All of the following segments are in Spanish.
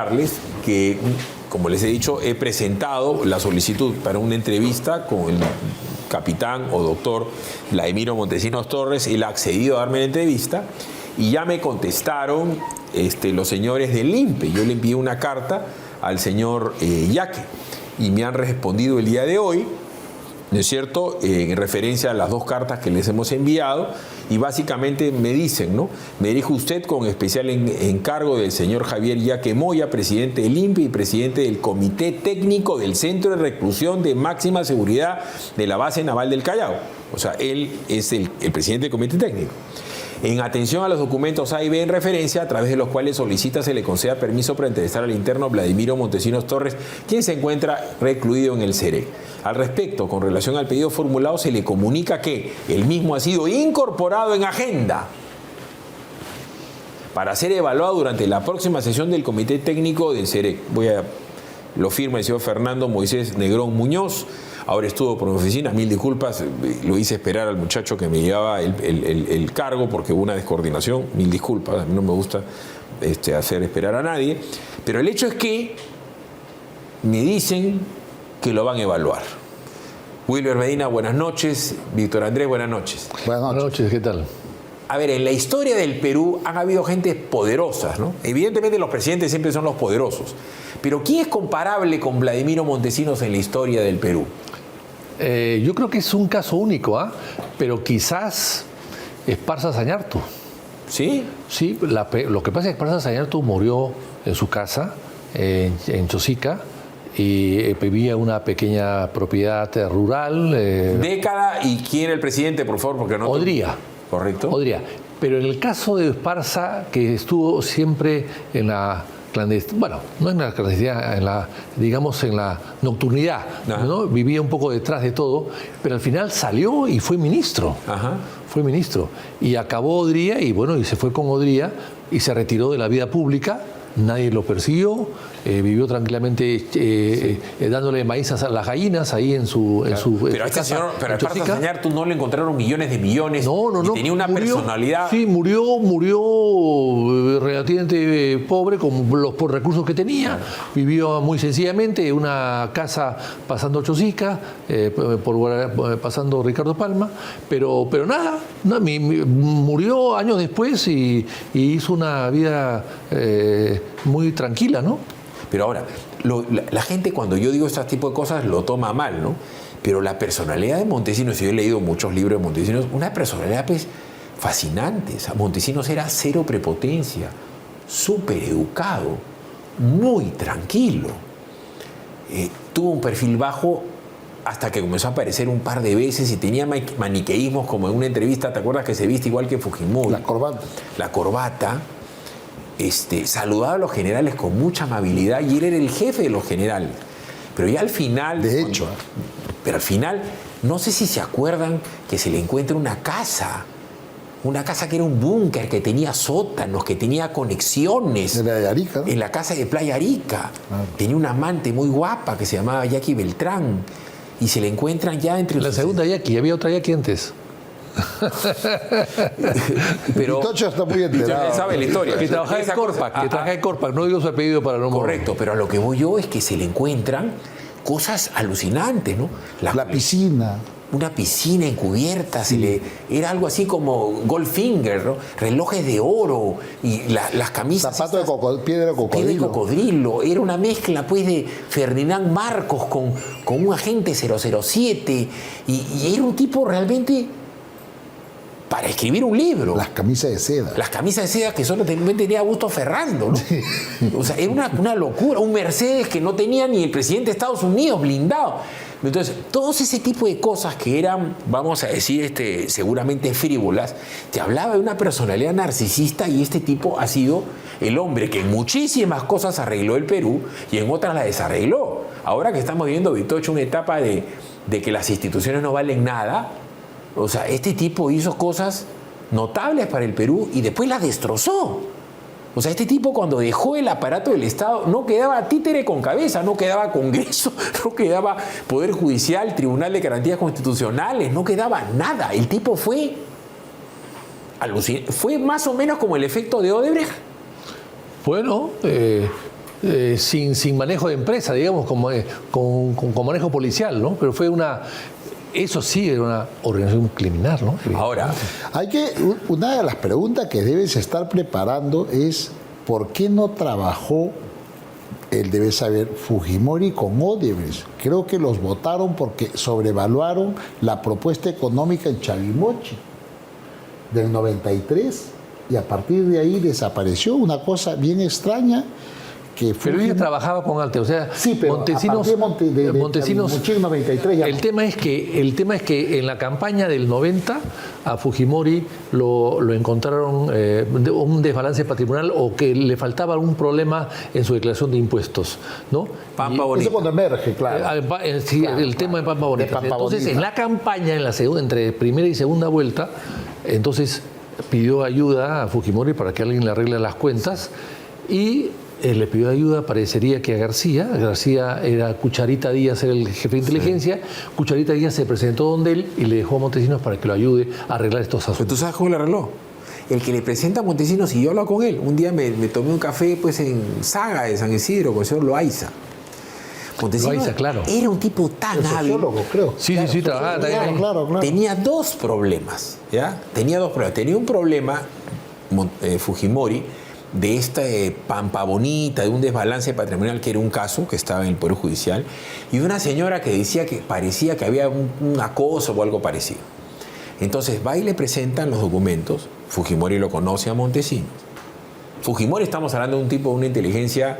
contarles que, como les he dicho, he presentado la solicitud para una entrevista con el capitán o doctor Vladimiro Montesinos Torres. Él ha accedido a darme la entrevista y ya me contestaron los señores del INPE. Yo le envié una carta al señor Yaque y me han respondido el día de hoy, ¿no es cierto?, en referencia a las dos cartas que les hemos enviado, y básicamente me dicen, ¿no?, me dirijo usted con especial encargo del señor Javier Yaque Moya, presidente del INPE y presidente del Comité Técnico del Centro de Reclusión de Máxima Seguridad de la Base Naval del Callao. O sea, él es el presidente del Comité Técnico. En atención a los documentos A y B en referencia, a través de los cuales solicita se le conceda permiso para entrevistar al interno Vladimiro Montesinos Torres, quien se encuentra recluido en el CEREC. Al respecto, con relación al pedido formulado, se le comunica que el mismo ha sido incorporado en agenda para ser evaluado durante la próxima sesión del Comité Técnico del CEREC. Lo firma el señor Fernando Moisés Negrón Muñoz. Ahora estuvo por mi oficina, 1000 disculpas, lo hice esperar al muchacho que me llevaba el cargo porque hubo una descoordinación, 1000 disculpas, a mí no me gusta hacer esperar a nadie, pero el hecho es que me dicen que lo van a evaluar. Wilber Medina, buenas noches. Víctor Andrés, buenas noches. Buenas noches, ¿qué tal? A ver, en la historia del Perú han habido gentes poderosas, ¿no? Evidentemente los presidentes siempre son los poderosos, pero ¿quién es comparable con Vladimiro Montesinos en la historia del Perú? Yo creo que es un caso único, pero quizás Esparza Sañartu. ¿Sí? Sí, lo que pasa es que Esparza Sañartu murió en su casa, en Chosica, y vivía en una pequeña propiedad rural. Década, ¿y quién era el presidente, por favor? Porque no. Odría. Correcto. Odría. Pero en el caso de Esparza, que estuvo siempre en la clandestinidad, bueno, no en la clandestinidad, digamos en la nocturnidad, ¿no? Vivía un poco detrás de todo, pero al final salió y fue ministro. Ajá. Fue ministro. Y acabó Odría, y bueno, y se fue con Odría y se retiró de la vida pública. Nadie lo persiguió, vivió tranquilamente dándole maíz a las gallinas ahí en su Pero a este señor, pero a Esparza Sañartu no le encontraron millones de millones. No. Y tenía una personalidad. Sí, murió relativamente pobre con los recursos que tenía. Vivió muy sencillamente en una casa pasando Chosica, pasando Ricardo Palma, pero nada, murió años después y hizo una vida muy tranquila, ¿no? Pero ahora, la gente cuando yo digo este tipo de cosas lo toma mal, ¿no? Pero la personalidad de Montesinos, y yo he leído muchos libros de Montesinos, una personalidad pues fascinante. O sea, Montesinos era cero prepotencia, súper educado, muy tranquilo. Tuvo un perfil bajo hasta que comenzó a aparecer un par de veces y tenía maniqueísmos, como en una entrevista, ¿te acuerdas que se viste igual que Fujimori? La corbata. Saludaba a los generales con mucha amabilidad y él era el jefe de los generales. Pero ya al final... Pero al final, no sé si se acuerdan que se le encuentra una casa que era un búnker, que tenía sótanos, que tenía conexiones. En la de Arica, ¿no? En la casa de Playa Arica. Tenía una amante muy guapa que se llamaba Jackie Beltrán. Y se le encuentran ya entre... La segunda Jackie, había otra Jackie antes. Pero Tocho está muy enterado. sabe la historia. Que trabajaba en Corpac, no digo su apellido para no... Correcto, pero a lo que voy yo es que se le encuentran cosas alucinantes, ¿no? La piscina. Una piscina encubierta, era algo así como Goldfinger, ¿no? Relojes de oro y las camisas. Zapatos de piedra de cocodrilo. Piedra de cocodrilo. Era una mezcla pues de Ferdinand Marcos con un agente 007 y era un tipo realmente para escribir un libro. Las camisas de seda. Las camisas de seda que solo tenía Augusto Ferrando, ¿no? O sea, era una locura. Un Mercedes que no tenía ni el presidente de Estados Unidos blindado. Entonces, todos ese tipo de cosas que eran, vamos a decir, seguramente frívolas, te hablaba de una personalidad narcisista y este tipo ha sido el hombre que en muchísimas cosas arregló el Perú y en otras la desarregló. Ahora que estamos viviendo, Vitocho, una etapa de que las instituciones no valen nada, o sea, este tipo hizo cosas notables para el Perú y después las destrozó. O sea, este tipo cuando dejó el aparato del Estado no quedaba títere con cabeza, no quedaba Congreso, no quedaba Poder Judicial, Tribunal de Garantías Constitucionales, no quedaba nada. El tipo fue alucinante. Fue más o menos como el efecto de Odebrecht. Bueno, sin manejo de empresa, digamos, con manejo policial, ¿no? Pero fue eso sí era una organización criminal, ¿no? Ahora, una de las preguntas que debes estar preparando es ¿por qué no trabajó, él debe saber, Fujimori con Odebrecht? Creo que los votaron porque sobrevaluaron la propuesta económica en Chavimochi del 93 y a partir de ahí desapareció. Una cosa bien extraña que Pero ella trabajaba con Alte, o sea, sí, pero Montesinos, a partir de Montesinos, Chavimochi 93 ya el tema es que en la campaña del 90 a Fujimori lo encontraron un desbalance patrimonial o que le faltaba algún problema en su declaración de impuestos, ¿no? Pampa eso Bonita. cuando emerge, claro. Sí, Claro, el tema de Pampa Bonita. De Pampa Entonces, Bonita. en la campaña, entre primera y segunda vuelta, entonces pidió ayuda a Fujimori para que alguien le arregle las cuentas y le pidió ayuda, parecería que a García. García era Cucharita Díaz, era el jefe de inteligencia. Cucharita Díaz se presentó donde él y le dejó a Montesinos para que lo ayude a arreglar estos ¿pero asuntos. tú sabes cómo le arregló? El que le presenta a Montesinos, y yo hablo con él, un día me tomé un café pues en Saga de San Isidro con el señor Loaiza. Montesinos Loaiza, claro. era un tipo tan El hábil. sociólogo, creo. Sí, trabajaba también ahí. Claro. Tenía dos problemas, ¿ya? Tenía un problema, Fujimori, de esta Pampa Bonita, de un desbalance patrimonial que era un caso que estaba en el Poder Judicial, y una señora que decía que parecía que había un acoso o algo parecido. Entonces va y le presentan los documentos, Fujimori lo conoce a Montesinos. Fujimori, estamos hablando de un tipo de una inteligencia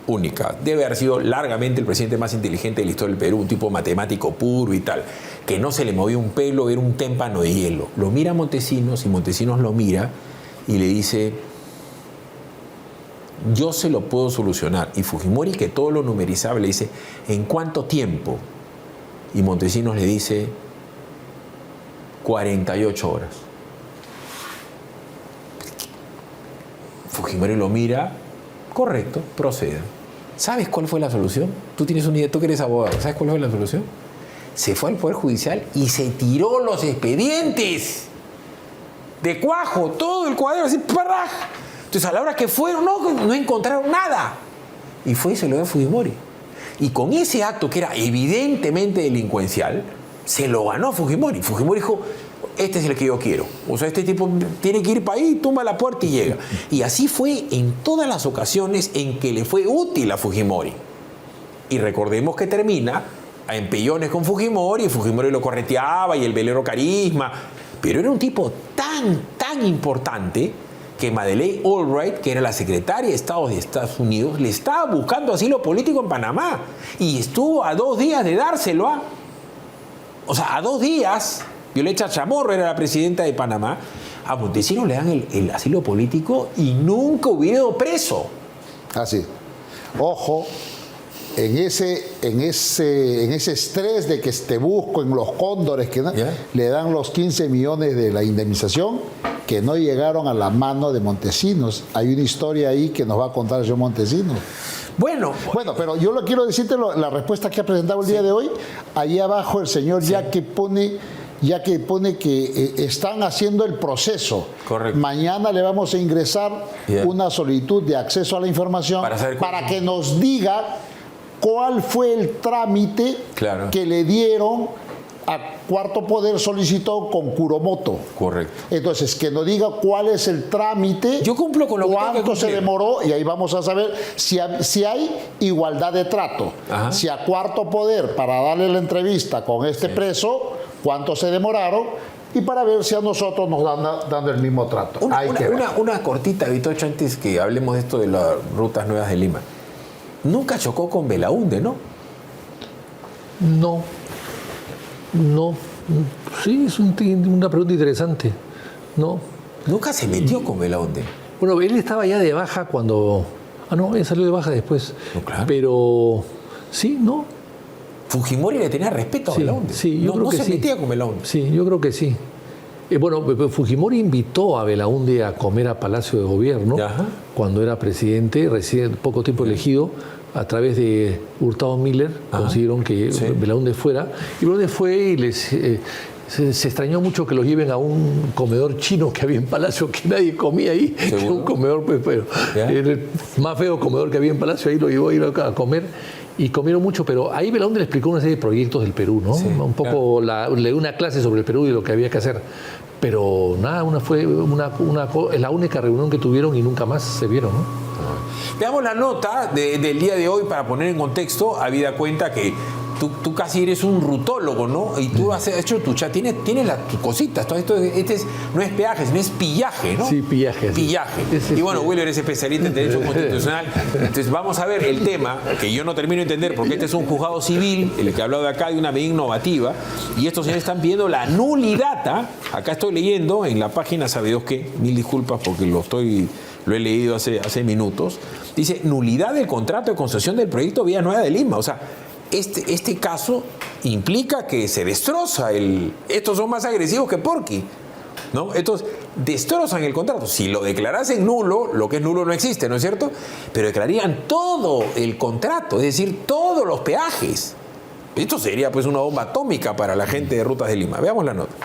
única, debe haber sido largamente el presidente más inteligente de la historia del Perú, un tipo matemático puro y tal, que no se le movía un pelo, era un témpano de hielo. Lo mira Montesinos y Montesinos lo mira y le dice: yo se lo puedo solucionar. Y Fujimori, que todo lo numerizaba, le dice: ¿en cuánto tiempo? Y Montesinos le dice: 48 horas. Fujimori lo mira: correcto, proceda. ¿Sabes cuál fue la solución? Tú tienes una idea, tú que eres abogado, ¿sabes cuál fue la solución? Se fue al Poder Judicial y se tiró los expedientes de cuajo, todo el cuadro así, ¡paraj! Entonces, a la hora que fueron, no encontraron nada. Y fue y se lo dio a Fujimori. Y con ese acto, que era evidentemente delincuencial, se lo ganó Fujimori. Fujimori dijo: este es el que yo quiero. O sea, este tipo tiene que ir para ahí, tumba la puerta y llega. Y así fue en todas las ocasiones en que le fue útil a Fujimori. Y recordemos que termina a empellones con Fujimori, y Fujimori lo correteaba, y el velero Carisma. Pero era un tipo tan importante que Madeleine Albright, que era la secretaria de Estado de Estados Unidos, le estaba buscando asilo político en Panamá. Y estuvo a 2 días de dárselo a... O sea, a 2 días, Violeta Chamorro era la presidenta de Panamá, a Montesinos le dan el asilo político y nunca hubiera ido preso. Así. Ojo, en ese estrés de que te busco en los cóndores, que le dan los 15 millones de la indemnización, que no llegaron a la mano de Montesinos. Hay una historia ahí que nos va a contar yo Montesinos. Bueno, pero yo lo quiero decirte la respuesta que ha presentado el día de hoy. Ahí abajo el señor ya que pone que están haciendo el proceso. Correcto. Mañana le vamos a ingresar una solicitud de acceso a la información para que nos diga cuál fue el trámite que le dieron a Cuarto Poder, solicitó con Kuromoto. Correcto. Entonces, que nos diga cuál es el trámite, yo cumplo con lo que tengo que cuánto se cumplir. demoró, y ahí vamos a saber si hay igualdad de trato. Ajá. Si a Cuarto Poder, para darle la entrevista con este preso, cuánto se demoraron, y para ver si a nosotros nos dan dando el mismo trato. Una cortita, Vitocho, antes que hablemos de esto de las rutas nuevas de Lima. Nunca chocó con Belaúnde, ¿no? No. Sí, es una pregunta interesante. No. Nunca se metió con Belaúnde. Bueno, él estaba ya de baja cuando... no, él salió de baja después. No, claro. Pero sí, no. Fujimori le tenía respeto a Belaúnde. Sí, yo creo que no se sí. metía con Belaúnde. Sí, yo creo que sí. Bueno, Fujimori invitó a Belaúnde a comer a Palacio de Gobierno cuando era presidente, recién poco tiempo elegido. A través de Hurtado Miller consiguieron que Belaúnde fuera. Y Belaúnde fue y se extrañó mucho que los lleven a un comedor chino que había en Palacio, que nadie comía ahí. ¿Seguro? Un comedor, pues, pero era el más feo comedor que había en Palacio, ahí lo llevó a ir a comer. Y comieron mucho, pero ahí Belaúnde le explicó una serie de proyectos del Perú, ¿no? Sí, un poco le dio una clase sobre el Perú y lo que había que hacer. Pero nada, fue la única reunión que tuvieron y nunca más se vieron, ¿no? Veamos la nota del día de hoy para poner en contexto, habida cuenta que tú casi eres un rutólogo, ¿no? Y tú has hecho tu chat, tienes tus cositas. Todo esto no es peaje, sino es pillaje, ¿no? Sí, pillaje. Pillaje. Sí. Y bueno, Wilber es especialista en Derecho Constitucional. Entonces vamos a ver el tema, que yo no termino de entender, porque este es un juzgado civil, el que ha hablado de acá, de una medida innovativa, y estos señores están pidiendo la nulidad. Acá estoy leyendo en la página, ¿sabe Dios qué? Mil disculpas porque lo he leído hace minutos. Dice, nulidad del contrato de concesión del proyecto Vía Nueva de Lima. O sea, este caso implica que se destroza estos son más agresivos que Porky, ¿no? Estos destrozan el contrato. Si lo declarasen nulo, lo que es nulo no existe, ¿no es cierto? Pero declararían todo el contrato, es decir, todos los peajes. Esto sería pues una bomba atómica para la gente de Rutas de Lima. Veamos la nota.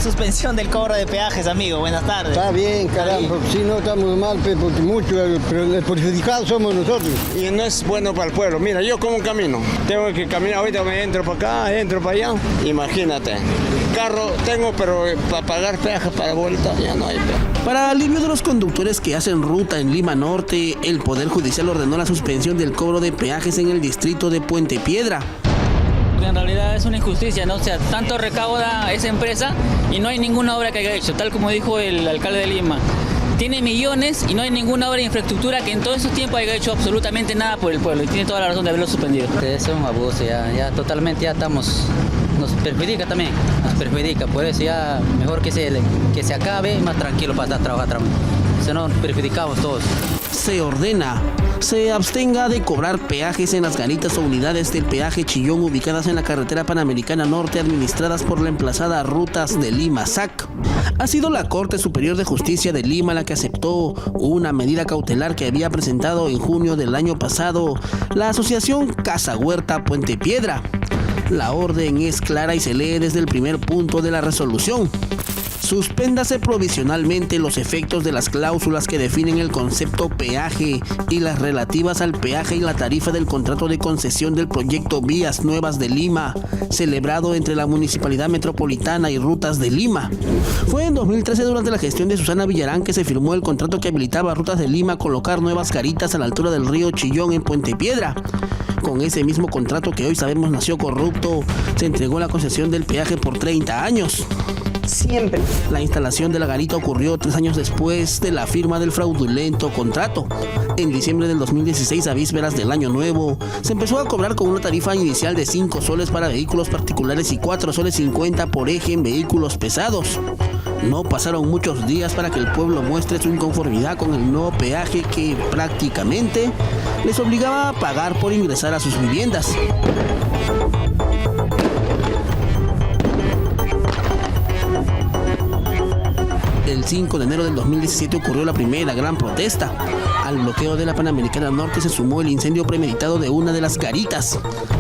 Suspensión del cobro de peajes, amigo. Buenas tardes. Está bien, caramba, si no estamos mal, porque mucho, pero el perjudicado somos nosotros. Y no es bueno para el pueblo. Mira, yo como camino. Tengo que caminar, ahorita me entro para acá, entro para allá. Imagínate. Carro tengo, pero para pagar peajes para vuelta ya no hay peaje. Para alivio de los conductores que hacen ruta en Lima Norte, el Poder Judicial ordenó la suspensión del cobro de peajes en el distrito de Puente Piedra. En realidad es una injusticia, ¿no? O sea, tanto recauda esa empresa y no hay ninguna obra que haya hecho, tal como dijo el alcalde de Lima. Tiene millones y no hay ninguna obra de infraestructura que en todo ese tiempo haya hecho absolutamente nada por el pueblo y tiene toda la razón de haberlo suspendido. Es un abuso, ya totalmente ya estamos, nos perjudica también, por eso ya mejor que se acabe y más tranquilo para trabajar, si no nos perjudicamos todos. Se ordena, se abstenga de cobrar peajes en las garitas o unidades del peaje Chillón ubicadas en la carretera Panamericana Norte administradas por la emplazada Rutas de Lima SAC. Ha sido la Corte Superior de Justicia de Lima la que aceptó una medida cautelar que había presentado en junio del año pasado la Asociación Casa Huerta Puente Piedra. La orden es clara y se lee desde el primer punto de la resolución. Suspéndase provisionalmente los efectos de las cláusulas que definen el concepto peaje y las relativas al peaje y la tarifa del contrato de concesión del proyecto Vías Nuevas de Lima, celebrado entre la Municipalidad Metropolitana y Rutas de Lima. Fue en 2013 durante la gestión de Susana Villarán que se firmó el contrato que habilitaba a Rutas de Lima a colocar nuevas garitas a la altura del río Chillón en Puente Piedra. Con ese mismo contrato que hoy sabemos nació corrupto, se entregó la concesión del peaje por 30 años. Siempre. La instalación de la garita ocurrió 3 años después de la firma del fraudulento contrato. En diciembre del 2016, a vísperas del Año Nuevo, se empezó a cobrar con una tarifa inicial de 5 soles para vehículos particulares y 4 soles 50 por eje en vehículos pesados. No pasaron muchos días para que el pueblo muestre su inconformidad con el nuevo peaje que prácticamente les obligaba a pagar por ingresar a sus viviendas. El 5 de enero del 2017 ocurrió la primera gran protesta. Al bloqueo de la Panamericana Norte se sumó el incendio premeditado de una de las garitas.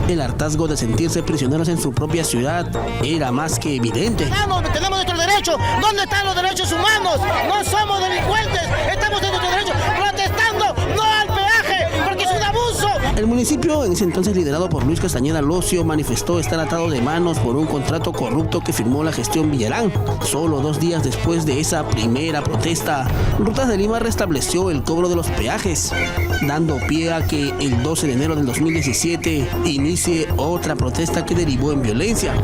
El hartazgo de sentirse prisioneros en su propia ciudad era más que evidente. Tenemos nuestros derechos. ¿Dónde están los derechos humanos? No somos delincuentes. Estamos en nuestros derechos protestando no al peaje, porque es un abuso. El municipio, en ese entonces liderado por Luis Castañeda Locio, manifestó estar atado de manos por un contrato corrupto que firmó la gestión Villarán. Solo 2 días después de esa primera protesta, Rutas de Lima restableció el cobro de los peajes, dando pie a que el 12 de enero del 2017 inicie otra protesta que derivó en violencia.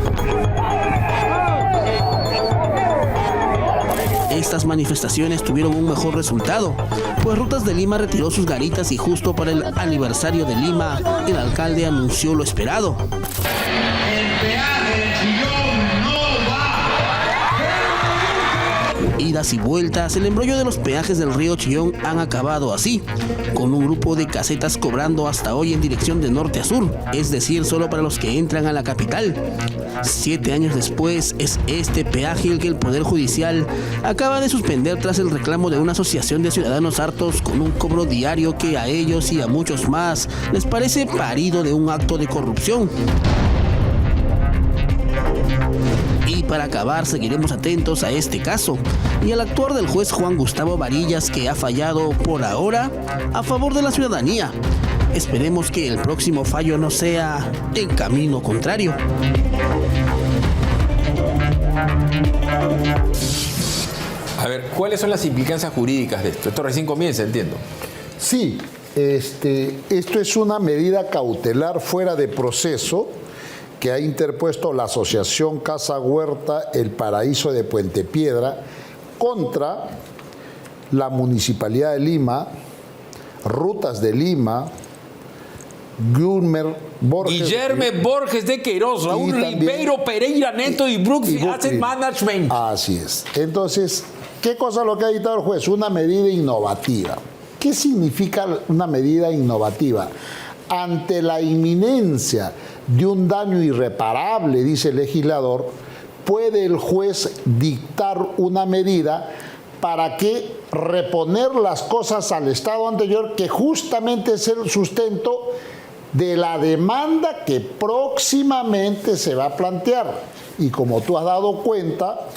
Estas manifestaciones tuvieron un mejor resultado, pues Rutas de Lima retiró sus garitas y justo para el aniversario de Lima, el alcalde anunció lo esperado. El peaje Chillón no va. Y idas y vueltas, el embrollo de los peajes del río Chillón han acabado así, con un grupo de casetas cobrando hasta hoy en dirección de norte a sur, es decir, solo para los que entran a la capital. 7 años después, es este peaje el que el Poder Judicial acaba de suspender tras el reclamo de una asociación de ciudadanos hartos con un cobro diario que a ellos y a muchos más les parece parido de un acto de corrupción. Y para acabar, seguiremos atentos a este caso y al actuar del juez Juan Gustavo Varillas, que ha fallado por ahora a favor de la ciudadanía. Esperemos que el próximo fallo no sea en camino contrario. A ver, ¿cuáles son las implicancias jurídicas de esto? Esto recién comienza, entiendo. Sí, esto es una medida cautelar fuera de proceso que ha interpuesto la Asociación Casa Huerta El Paraíso de Puente Piedra contra la Municipalidad de Lima, Rutas de Lima, Guillermo Borges de Queiroz, Raúl Ribeiro Pereira Neto y Brookfield Asset Management. Así es. Entonces, ¿qué cosa es lo que ha dictado el juez? Una medida innovativa. ¿Qué significa una medida innovativa? Ante la inminencia de un daño irreparable, dice el legislador, puede el juez dictar una medida para que reponer las cosas al estado anterior, que justamente es el sustento de la demanda que próximamente se va a plantear. Y como tú has dado cuenta,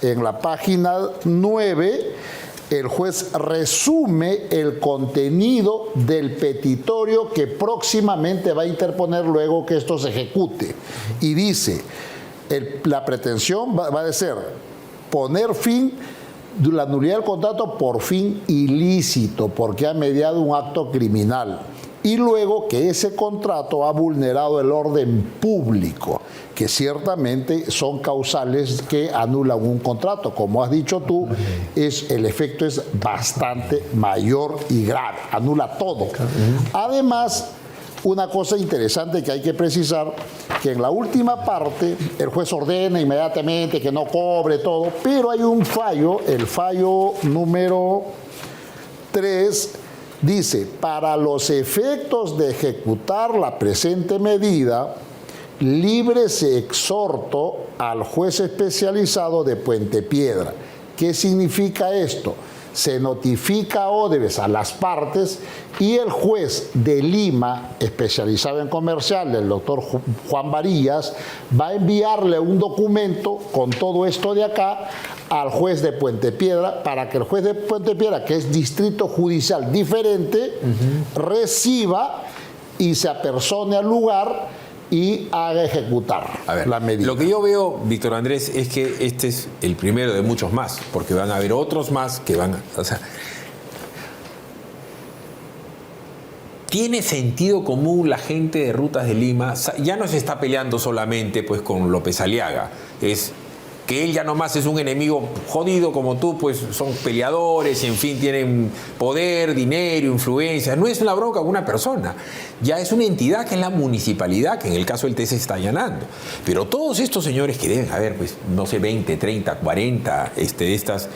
en la página 9, el juez resume el contenido del petitorio que próximamente va a interponer luego que esto se ejecute. Y dice, la pretensión va a ser poner fin, la nulidad del contrato por fin ilícito, porque ha mediado un acto criminal. Y luego que ese contrato ha vulnerado el orden público, que ciertamente son causales que anulan un contrato. Como has dicho tú, el efecto es bastante mayor y grave, anula todo. Además, una cosa interesante que hay que precisar, que en la última parte el juez ordena inmediatamente que no cobre todo, pero hay un fallo, el fallo número 3, dice, para los efectos de ejecutar la presente medida, libre se exhorto al juez especializado de Puente Piedra. ¿Qué significa esto? Se notifica a Odebrecht, a las partes, y el juez de Lima, especializado en comercial, el doctor Juan Varillas, va a enviarle un documento con todo esto de acá al juez de Puente Piedra, para que el juez de Puente Piedra, que es distrito judicial diferente, reciba y se apersone al lugar y haga ejecutar la medida. Lo que yo veo, Víctor Andrés, es que este es el primero de muchos más, porque van a haber otros más que van a... O sea, ¿tiene sentido común la gente de Rutas de Lima? Ya no se está peleando solamente pues con López Aliaga, es que él ya nomás es un enemigo jodido como tú, pues son peleadores y en fin tienen poder, dinero, influencia. No es una bronca con una persona, ya es una entidad que es la municipalidad, que en el caso del TC está allanando. Pero todos estos señores que deben haber, pues no sé, 20, 30, 40 de estas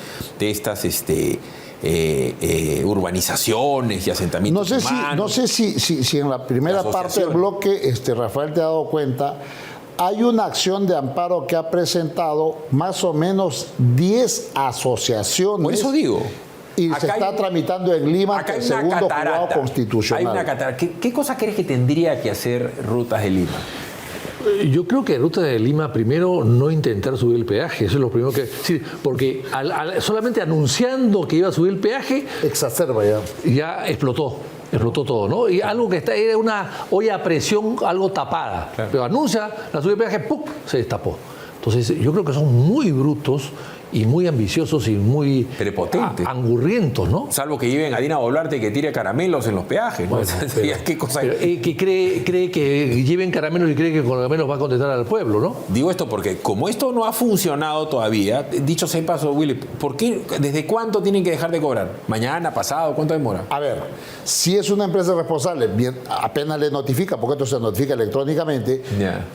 urbanizaciones y asentamientos humanos. No sé si en la primera parte del bloque, Rafael, te ha dado cuenta. Hay una acción de amparo que ha presentado más o menos 10 asociaciones. Por eso digo. Y se está tramitando en Lima acá el segundo juzgado constitucional. Hay una catarata. ¿Qué cosa crees que tendría que hacer Rutas de Lima? Yo creo que Rutas de Lima, primero, no intentar subir el peaje. Eso es lo primero que... Sí, porque solamente anunciando que iba a subir el peaje... Exacerba ya. Ya explotó todo, ¿no? Y algo que era una olla a presión, algo tapada. Claro. Pero anuncia la subida de peaje, ¡pum!, se destapó. Entonces, yo creo que son muy brutos y muy ambiciosos y muy prepotentes, angurrientos, ¿no? Salvo que lleven a Dina Boluarte que tire caramelos en los peajes, ¿no? Bueno, ¿qué cosa? Que cree que lleven caramelos y cree que con caramelos va a contentar al pueblo, ¿no? Digo esto porque como esto no ha funcionado todavía, dicho sea de paso, Willy, ¿por qué, desde cuánto tienen que dejar de cobrar? ¿Mañana, pasado? ¿Cuánto demora? A ver, si es una empresa responsable, bien, apenas le notifica, porque esto se notifica electrónicamente,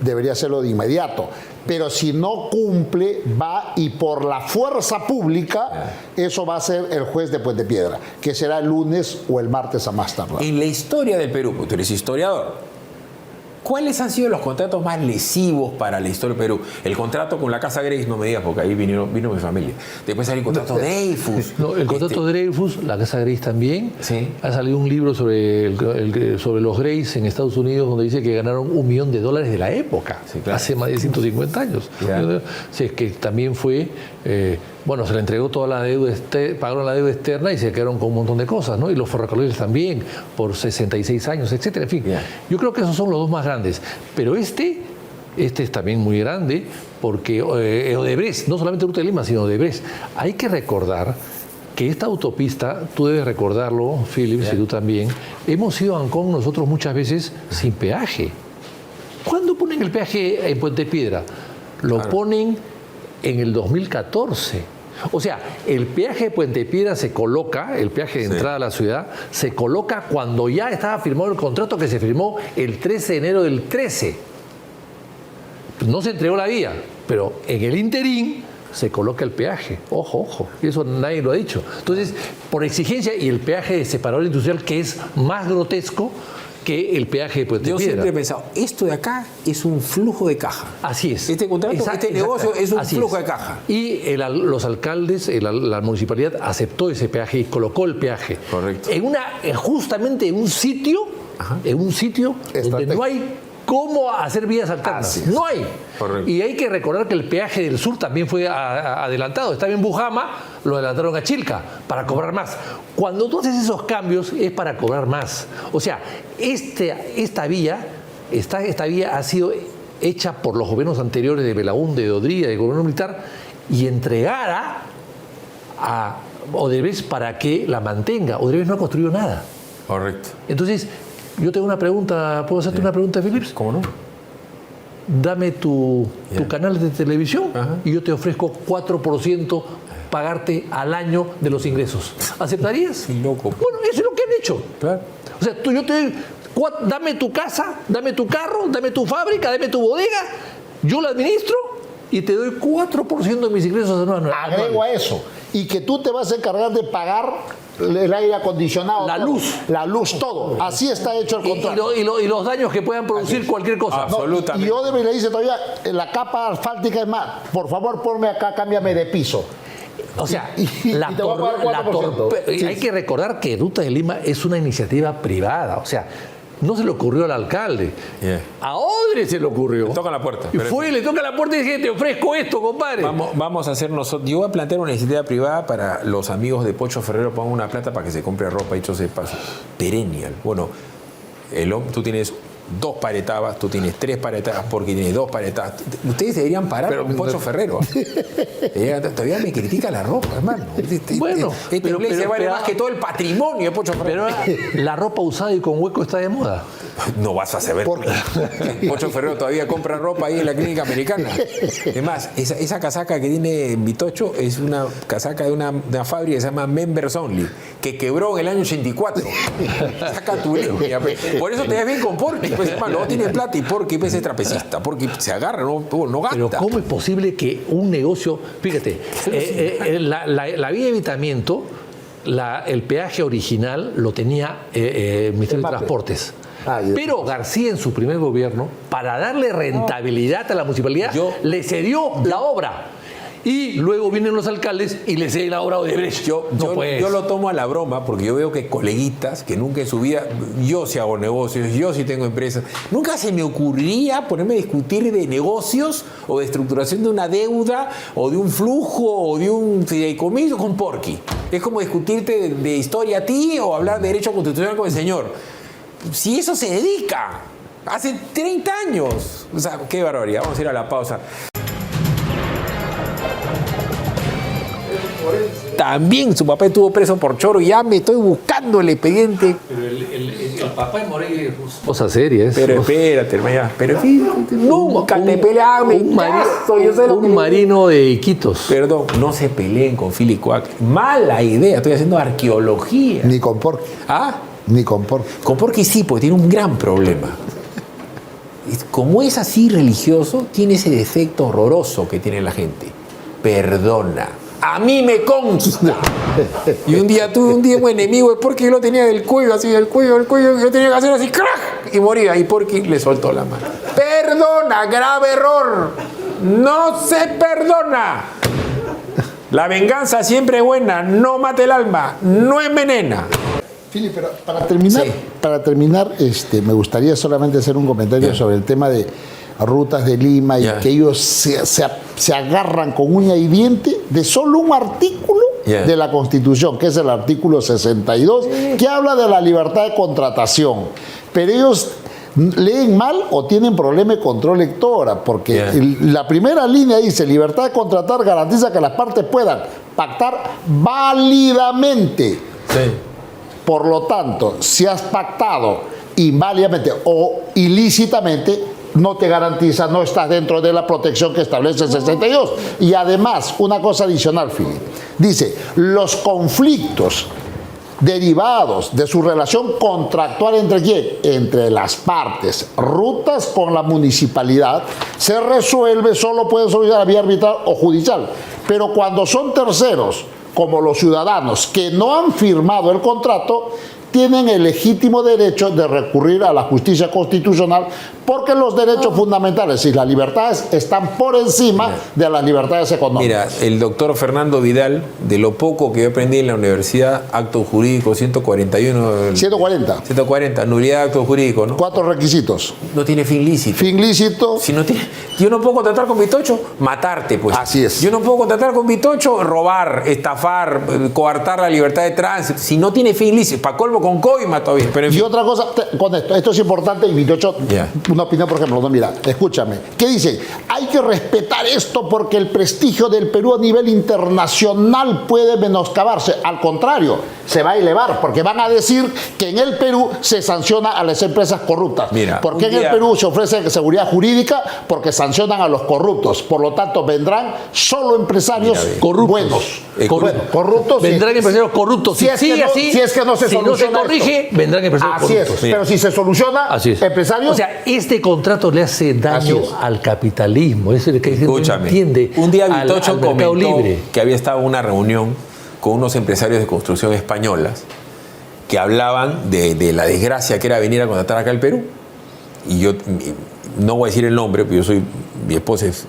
debería hacerlo de inmediato. Pero si no cumple, va y por la fuerza pública, eso va a ser el juez de Puente Piedra, que será el lunes o el martes a más tardar. En la historia del Perú, porque tú eres historiador, ¿cuáles han sido los contratos más lesivos para la historia del Perú? El contrato con la Casa Grace, no me digas, porque ahí vino mi familia. Después salió el contrato Dreyfus. No, el contrato Dreyfus, la Casa Grace también. Sí. Ha salido un libro sobre, sobre los Grace en Estados Unidos, donde dice que ganaron $1 millón de la época, Sí, claro. hace más de 150 años. Claro. Sí, es que también fue... bueno, se le entregó toda la deuda, pagaron la deuda externa y se quedaron con un montón de cosas, ¿no? Y los ferrocarriles también, por 66 años, etcétera. En fin, yo creo que esos son los dos más grandes. Pero este es también muy grande, porque Odebrecht, no solamente Ruta de Lima, sino Odebrecht. Hay que recordar que esta autopista, tú debes recordarlo, Philips, y tú también, hemos ido a Ancón nosotros muchas veces sin peaje. ¿Cuándo ponen el peaje en Puente Piedra? Lo ponen en el 2014. O sea, el peaje de Puente Piedra se coloca, el peaje de entrada a la ciudad, se coloca cuando ya estaba firmado el contrato que se firmó el 13 de enero del 13. No se entregó la vía, pero en el interín se coloca el peaje. Ojo, ojo, eso nadie lo ha dicho. Entonces, por exigencia, y el peaje de separador industrial, que es más grotesco que el peaje de Puente Yo Piedra. siempre he pensado, esto de acá es un flujo de caja. Así es. Este contrato, este negocio es un flujo de caja. Y los alcaldes, la municipalidad aceptó ese peaje y colocó el peaje. Correcto. Justamente en un sitio, donde no hay cómo hacer vías alternas. No hay. Correcto. Y hay que recordar que el peaje del sur también fue adelantado. Estaba en Bujama, lo adelantaron a Chilca para cobrar más. Cuando tú haces esos cambios es para cobrar más. O sea, esta vía ha sido hecha por los gobiernos anteriores de Belaúnde, de Odría, del gobierno militar, y entregada a Odebrecht para que la mantenga. Odebrecht no ha construido nada. Correcto. Entonces, yo tengo una pregunta. ¿Puedo hacerte una pregunta, Philips? ¿Cómo no? Dame tu canal de televisión y yo te ofrezco 4% pagarte al año de los ingresos. ¿Aceptarías? Loco. Bueno, eso es lo que han hecho. Claro. O sea, yo te doy, dame tu casa, dame tu carro, dame tu fábrica, dame tu bodega, yo la administro y te doy 4% de mis ingresos anuales. Agrego a eso, y que tú te vas a encargar de pagar el aire acondicionado, la luz, todo. Así está hecho el contrato. Y los daños que puedan producir cualquier cosa. Absolutamente. Y Odebrecht le dice todavía, la capa asfáltica es más, por favor ponme acá, cámbiame de piso. O sea, Y te va a pagar 4%. hay que recordar que Ruta de Lima es una iniciativa privada. O sea, no se le ocurrió al alcalde. A Odebrecht se le ocurrió. Le toca la puerta. Y fue, le toca la puerta y dice, te ofrezco esto, compadre. Vamos a hacer nosotros. Yo voy a plantear una iniciativa privada para los amigos de Pocho Ferrero. Pongan una plata para que se compre ropa, dicho sea de paso. Perennial. Bueno, tú tienes 2 paretabas, tú tienes 3 paretabas porque tienes 2 paretabas. Ustedes deberían parar con Pocho Ferrero. Todavía me critica la ropa, hermano. Bueno, pero vale más que todo el patrimonio de Pocho Ferrero. Pero la ropa usada y con hueco está de moda. No vas a saber. Pocho Ferrero todavía compra ropa ahí en la clínica americana. Además, esa casaca que tiene en Vitocho es una casaca de una fábrica que se llama Members Only, que quebró en el año 84. Saca tu línea. Por eso te ves bien con Porky. Pues, hermano, no tiene plata y Porky es trapecista. Porky se agarra, no gasta. Pero ¿cómo es posible que un negocio... Fíjate, la vía de evitamiento, el peaje original lo tenía el Ministerio de Transportes. Pero García en su primer gobierno, para darle rentabilidad a la municipalidad, le cedió la obra. Y luego vienen los alcaldes y le ceden la obra a Odebrecht. Yo lo tomo a la broma porque yo veo que coleguitas que nunca en su vida, yo sí hago negocios, yo sí tengo empresas, nunca se me ocurriría ponerme a discutir de negocios o de estructuración de una deuda o de un flujo o de un fideicomiso con Porky. Es como discutirte de historia a ti o hablar de derecho constitucional con el señor. Si eso se dedica hace 30 años. O sea, qué barbaridad. Vamos a ir a la pausa. También su papá estuvo preso por choro y ya me estoy buscando el expediente. Pero el papá de Morey es cosa seria. Pero espérate, hermano. Pero nunca te peleaban. Un marino de Iquitos. Perdón, no se peleen con Philly Quack. Mala idea. Estoy haciendo arqueología. Ni con Porky. ¿Ah? Ni con Porky. Con Porky sí, porque tiene un gran problema. Como es así religioso, tiene ese defecto horroroso que tiene la gente. perdona. A mí me consta. Y un día tuve un enemigo de Porky, yo lo tenía del cuello, así del cuello, yo tenía que hacer así, ¡crack! Y moría. Y Porky le soltó la mano. Perdona, grave error. No se perdona. La venganza siempre es buena, no mata el alma, no envenena. Fili, pero para terminar, me gustaría solamente hacer un comentario sobre el tema de rutas de Lima y que ellos se agarran con uña y diente de solo un artículo de la Constitución, que es el artículo 62, que habla de la libertad de contratación. Pero ellos leen mal o tienen problema de control lectora, porque la primera línea dice: libertad de contratar garantiza que las partes puedan pactar válidamente. Sí. Por lo tanto, si has pactado inválidamente o ilícitamente, no te garantiza, no estás dentro de la protección que establece el 62. Y además, una cosa adicional, Filipe, dice: los conflictos derivados de su relación contractual ¿entre quién? Entre las partes, rutas con la municipalidad, se resuelve, solo puede solucionar a vía arbitral o judicial. Pero cuando son terceros, como los ciudadanos que no han firmado el contrato, tienen el legítimo derecho de recurrir a la justicia constitucional, porque los derechos fundamentales y las libertades están por encima de las libertades económicas. Mira, el doctor Fernando Vidal, de lo poco que yo aprendí en la universidad, acto jurídico 141... 140, nulidad de acto jurídico, ¿no? 4 requisitos. No tiene fin lícito. Fin lícito. Si no tiene, yo no puedo contratar con Vitocho, matarte, pues. Así es. Yo no puedo contratar con Vitocho, robar, estafar, coartar la libertad de tránsito. Si no tiene fin lícito, para colmo con coima todavía. Pero en fin. Y otra cosa, con esto es importante, y Vitocho, una opinión, por ejemplo, no, mira, escúchame, ¿qué dice? Hay que respetar esto porque el prestigio del Perú a nivel internacional puede menoscabarse. Al contrario, se va a elevar, porque van a decir que en el Perú se sanciona a las empresas corruptas. Mira, porque en el Perú se ofrece seguridad jurídica porque sancionan a los corruptos. Por lo tanto, vendrán solo empresarios buenos. Corruptos. Vendrán empresarios corruptos. Si es que no se soluciona, no se corrige, vendrán empresarios corruptos. Así es. Pero si se soluciona, empresarios... O sea, este contrato le hace daño al capitalismo. Es el que Escúchame, no entiende. Un día Vitocho comentó libre. que había estado en una reunión con unos empresarios de construcción españolas que hablaban de la desgracia que era venir a contratar acá al Perú. Y yo no voy a decir el nombre, porque mi esposa es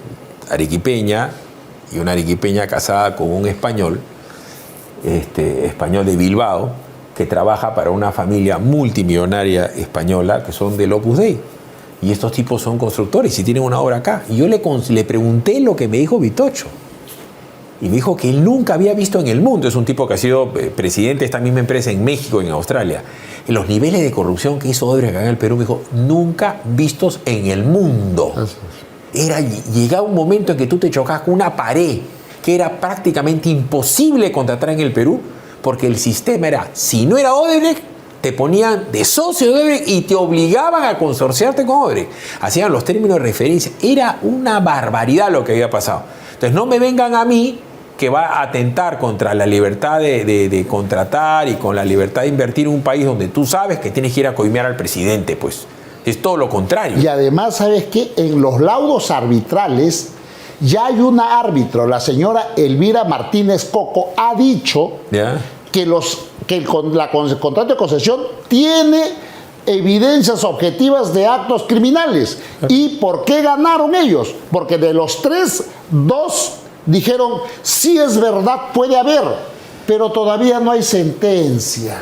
arequipeña, y una arequipeña casada con un español, español de Bilbao, que trabaja para una familia multimillonaria española que son del Opus Dei. Y estos tipos son constructores y tienen una obra acá. Y yo le pregunté lo que me dijo Vitocho. Y me dijo que él nunca había visto en el mundo, es un tipo que ha sido presidente de esta misma empresa en México y en Australia, en los niveles de corrupción que hizo Odebrecht acá en el Perú, me dijo, nunca vistos en el mundo. Llegaba un momento en que tú te chocabas con una pared, que era prácticamente imposible contratar en el Perú, porque el sistema era, si no era Odebrecht, te ponían de socio de Odebrecht y te obligaban a consorciarte con Odebrecht. Hacían los términos de referencia. Era una barbaridad lo que había pasado. Entonces no me vengan a mí que va a atentar contra la libertad de contratar y con la libertad de invertir en un país donde tú sabes que tienes que ir a coimear al presidente, pues. Es todo lo contrario. Y además, ¿sabes qué? En los laudos arbitrales ya hay una árbitro, la señora Elvira Martínez Coco, ha dicho que el contrato de concesión tiene evidencias objetivas de actos criminales. ¿Y por qué ganaron ellos? Porque de los 3, 2 dijeron, sí es verdad, puede haber, pero todavía no hay sentencia.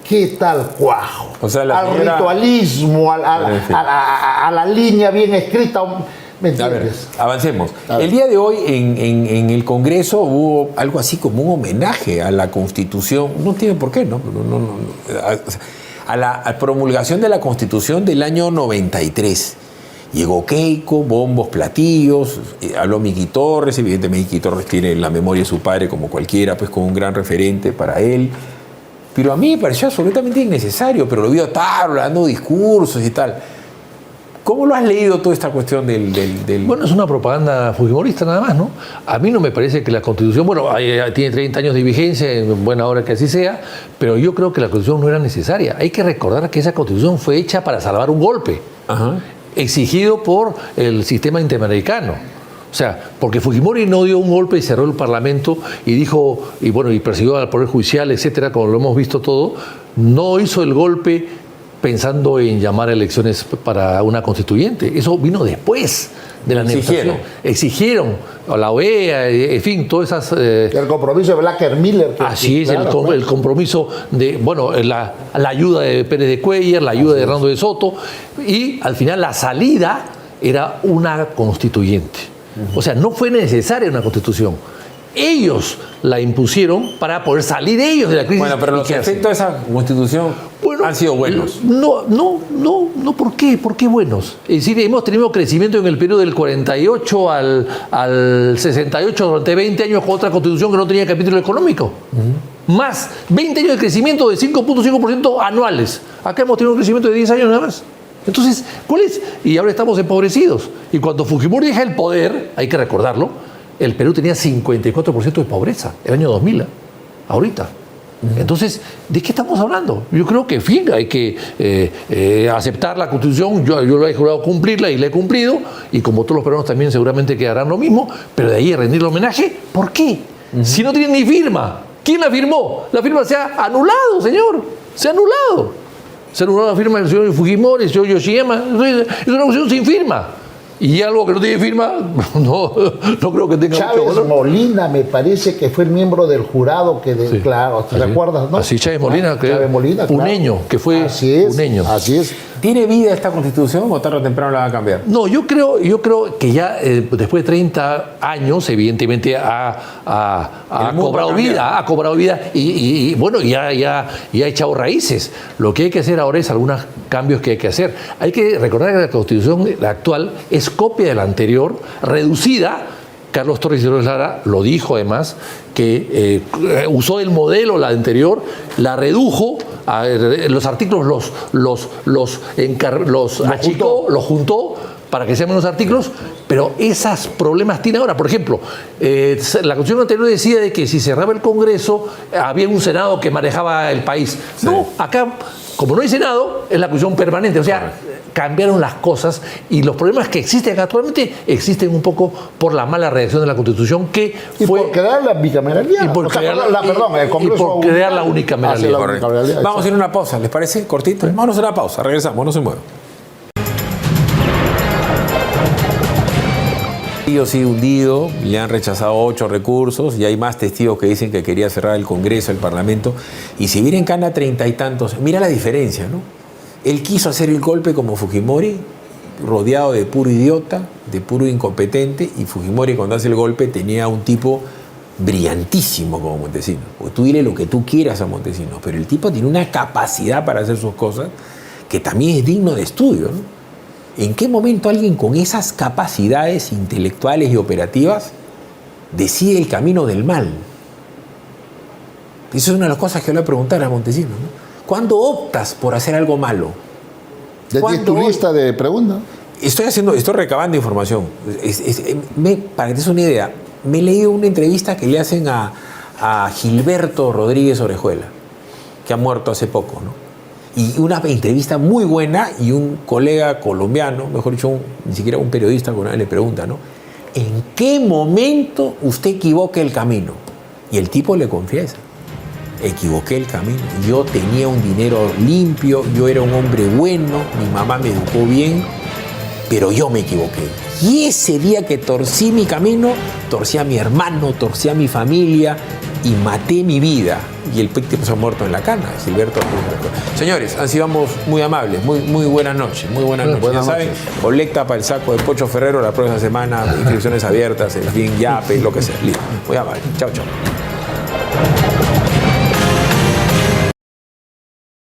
¿Qué tal cuajo? O sea, al ritualismo, a la línea bien escrita. ¿Me entiendes? A ver, avancemos. El día de hoy en el Congreso hubo algo así como un homenaje a la Constitución. No tiene por qué, ¿no? A la promulgación de la Constitución del año 93. Llegó Keiko, bombos, platillos, habló Miki Torres. Evidentemente Miki Torres tiene la memoria de su padre como cualquiera, pues como un gran referente para él. Pero a mí me pareció absolutamente innecesario, pero lo vi dando discursos y tal. ¿Cómo lo has leído toda esta cuestión del...? Bueno, es una propaganda fujimorista nada más, ¿no? A mí no me parece que la Constitución, bueno, tiene 30 años de vigencia, en buena hora que así sea, pero yo creo que la Constitución no era necesaria. Hay que recordar que esa Constitución fue hecha para salvar un golpe, exigido por el sistema interamericano. O sea, porque Fujimori no dio un golpe y cerró el Parlamento y dijo, y persiguió al Poder Judicial, etcétera, como lo hemos visto todo, no hizo el golpe pensando en llamar a elecciones para una constituyente. Eso vino después de la negociación. Exigieron a la OEA, en fin, todas esas... el compromiso de Blacker-Miller. Así es, claro, el compromiso de, la ayuda de Pérez de Cuellar, la ayuda de Hernando de Soto, y al final la salida era una constituyente. O sea, no fue necesaria una constitución. Ellos la impusieron para poder salir ellos de la crisis. Bueno, pero los efectos de esa constitución han sido buenos. No, ¿por qué? ¿Por qué buenos? Es decir, hemos tenido crecimiento en el periodo del 48 al 68 durante 20 años con otra constitución que no tenía capítulo económico. Más 20 años de crecimiento de 5.5% anuales. Acá hemos tenido un crecimiento de 10 años nada más. Entonces, ¿cuál es? Y ahora estamos empobrecidos. Y cuando Fujimori deja el poder, hay que recordarlo, el Perú tenía 54% de pobreza, el año 2000, ahorita. Entonces, ¿de qué estamos hablando? Yo creo que, en fin, hay que aceptar la Constitución. Yo lo he jurado cumplirla y la he cumplido, y como todos los peruanos también seguramente quedarán lo mismo, pero de ahí a rendirle homenaje, ¿por qué? Si no tienen ni firma. ¿Quién la firmó? La firma se ha anulado, señor. Se ha anulado. Se ha anulado la firma del señor Fujimori, el señor Yoshiyama. Es una cuestión sin firma. Y algo que no tiene firma, no creo que tenga Chávez mucho valor. Molina me parece que fue el miembro del jurado que, Sí. Claro, ¿te recuerdas, no? Así, Chávez Molina, que Chávez Molina, claro. puneño, que fue puneño. Así es. ¿Tiene vida esta constitución o tarde o temprano la van a cambiar? No, yo creo que ya después de 30 años, evidentemente ha cobrado vida y ha echado raíces. Lo que hay que hacer ahora es algunos cambios que hay que hacer. Hay que recordar que la Constitución la actual es copia de la anterior, reducida. Carlos Torres y Lara lo dijo además, que usó el modelo, la anterior, la redujo, los artículos los achicó, los juntó para que sean menos artículos, pero esos problemas tiene ahora. Por ejemplo, la Constitución anterior decía de que si cerraba el Congreso, había un Senado que manejaba el país. Sí. No, acá, como no hay Senado, es la Constitución permanente. O sea, cambiaron las cosas y los problemas que existen actualmente existen un poco por la mala redacción de la Constitución por crear la bicameralidad. Y por crear la unicameralidad. Vamos a ir a una pausa, ¿les parece? Cortito. Sí. Vámonos a una pausa, regresamos, no se muevan. Sigue hundido, le han rechazado 8 recursos y hay más testigos que dicen que quería cerrar el Congreso, el Parlamento, y si viene en cana 30 y tantos, mira la diferencia, ¿no? Él quiso hacer el golpe como Fujimori, rodeado de puro idiota, de puro incompetente, y Fujimori cuando hace el golpe tenía un tipo brillantísimo como Montesinos. Porque tú dile lo que tú quieras a Montesinos, pero el tipo tiene una capacidad para hacer sus cosas que también es digno de estudio, ¿no? ¿En qué momento alguien con esas capacidades intelectuales y operativas decide el camino del mal? Esa es una de las cosas que le voy a preguntar a Montesinos, ¿no? ¿Cuándo optas por hacer algo malo? ¿De tu lista de preguntas? Estoy recabando información. Para que te des una idea, me he leído una entrevista que le hacen a Gilberto Rodríguez Orejuela, que ha muerto hace poco, ¿no? Y una entrevista muy buena, y un colega colombiano, mejor dicho, ni siquiera un periodista, le pregunta, ¿no? ¿En qué momento usted equivoca el camino? Y el tipo le confiesa. Equivoqué el camino. Yo tenía un dinero limpio, yo era un hombre bueno, mi mamá me educó bien, pero yo me equivoqué. Y ese día que torcí mi camino, torcí a mi hermano, torcí a mi familia y maté mi vida. Y el tipo se ha muerto en la cana, Gilberto. Señores, han sido muy amables, muy buenas noches, muy buenas noches. Ya saben, colecta para el saco de Pocho Ferrero la próxima semana, inscripciones abiertas, en fin, yape, lo que sea. Listo. Muy amable. Chao, chao.